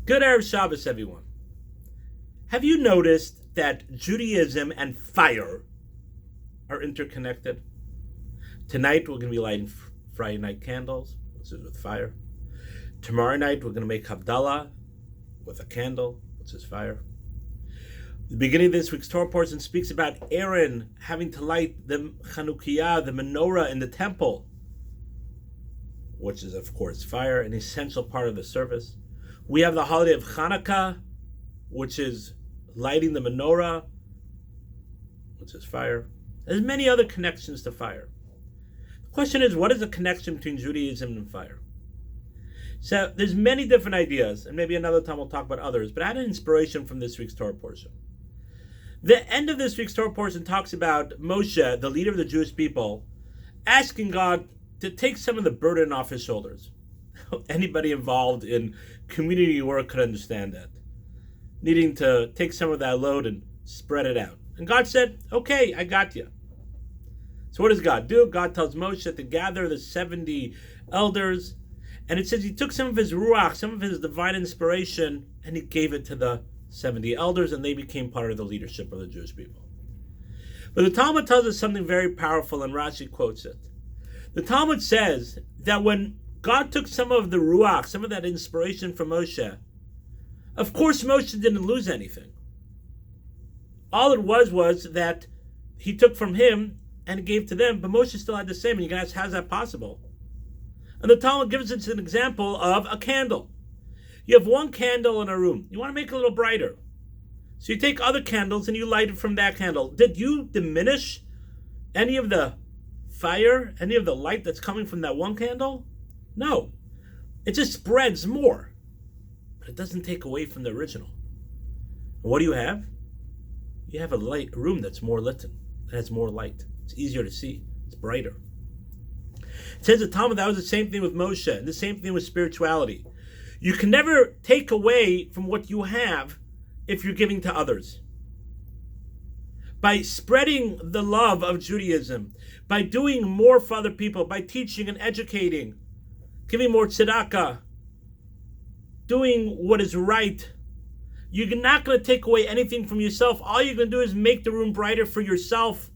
Good Erev Shabbos, everyone. Have you noticed that Judaism and fire are interconnected? Tonight we're going to be lighting Friday night candles, which is with fire. Tomorrow night we're going to make Havdalah with a candle, which is fire. The beginning of this week's Torah portion speaks about Aaron having to light the Chanukiah, the menorah in the temple, which is, of course, fire, an essential part of the service. We have the holiday of Hanukkah, which is lighting the menorah, which is fire. There's many other connections to fire. The question is, what is the connection between Judaism and fire? So there's many different ideas, and maybe another time we'll talk about others, but I had an inspiration from this week's Torah portion. The end of this week's Torah portion talks about Moshe, the leader of the Jewish people, asking God to take some of the burden off his shoulders. Anybody involved in community work could understand that. Needing to take some of that load and spread it out. And God said, okay, I got you. So what does God do? God tells Moshe to gather the 70 elders. And it says he took some of his ruach, some of his divine inspiration, and he gave it to the 70 elders, and they became part of the leadership of the Jewish people. But the Talmud tells us something very powerful, and Rashi quotes it. The Talmud says that when God took some of the ruach, some of that inspiration from Moshe, of course Moshe didn't lose anything. All it was that he took from him and gave to them, but Moshe still had the same. And you can ask, how's that possible? And the Talmud gives us an example of a candle. You have one candle in a room. You want to make it a little brighter. So you take other candles and you light it from that candle. Did you diminish any of the fire, any of the light that's coming from that one candle? No. It just spreads more. But it doesn't take away from the original. And what do you have? You have a room that's more lit. It has more light. It's easier to see. It's brighter. It says the Talmud that was the same thing with Moshe, and the same thing with spirituality. You can never take away from what you have if you're giving to others. By spreading the love of Judaism, by doing more for other people, by teaching and educating, giving more tzedakah, doing what is right, you're not going to take away anything from yourself. All you're going to do is make the room brighter for yourself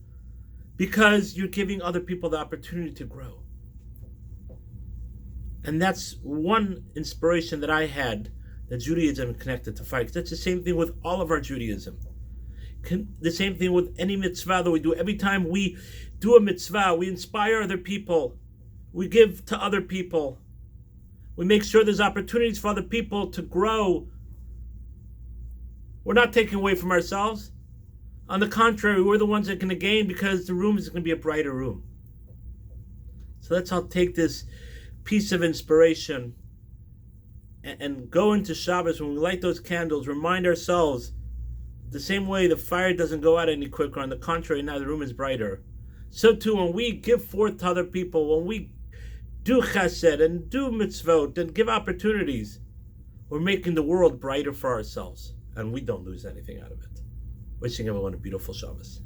because you're giving other people the opportunity to grow. And that's one inspiration that I had, that Judaism connected to fire. Because that's the same thing with all of our Judaism. The same thing with any mitzvah that we do. Every time we do a mitzvah, we inspire other people. We give to other people. We make sure there's opportunities for other people to grow. We're not taking away from ourselves. On the contrary, we're the ones that are going to gain because the room is going to be a brighter room. So let's all take this piece of inspiration and go into Shabbos when we light those candles, remind ourselves the same way the fire doesn't go out any quicker, on the contrary, now the room is brighter. So too, when we give forth to other people, when we do chesed and do mitzvot and give opportunities, we're making the world brighter for ourselves, and we don't lose anything out of it. Wishing everyone a beautiful Shabbos.